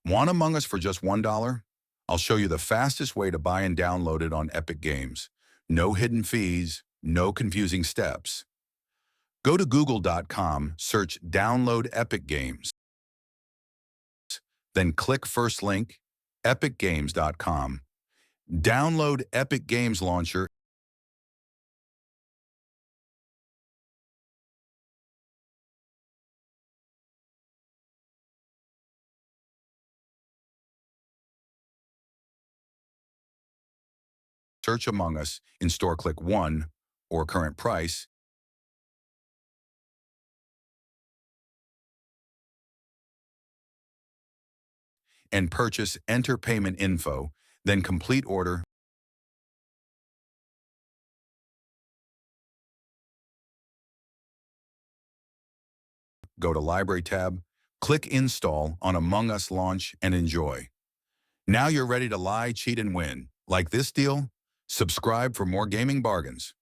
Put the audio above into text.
Want Among Us for just $1? I'll show you the fastest way to buy and download it on Epic Games. No hidden fees, no confusing steps. Go to google.com, search Download Epic Games. Then click first link, epicgames.com. Download Epic Games Launcher. Search Among Us. In store, click 1 or current price. And purchase, enter payment info, then complete order. Go to Library tab, click Install on Among Us launch, and enjoy. Now you're ready to lie, cheat, and win. Like this deal? Subscribe for more gaming bargains.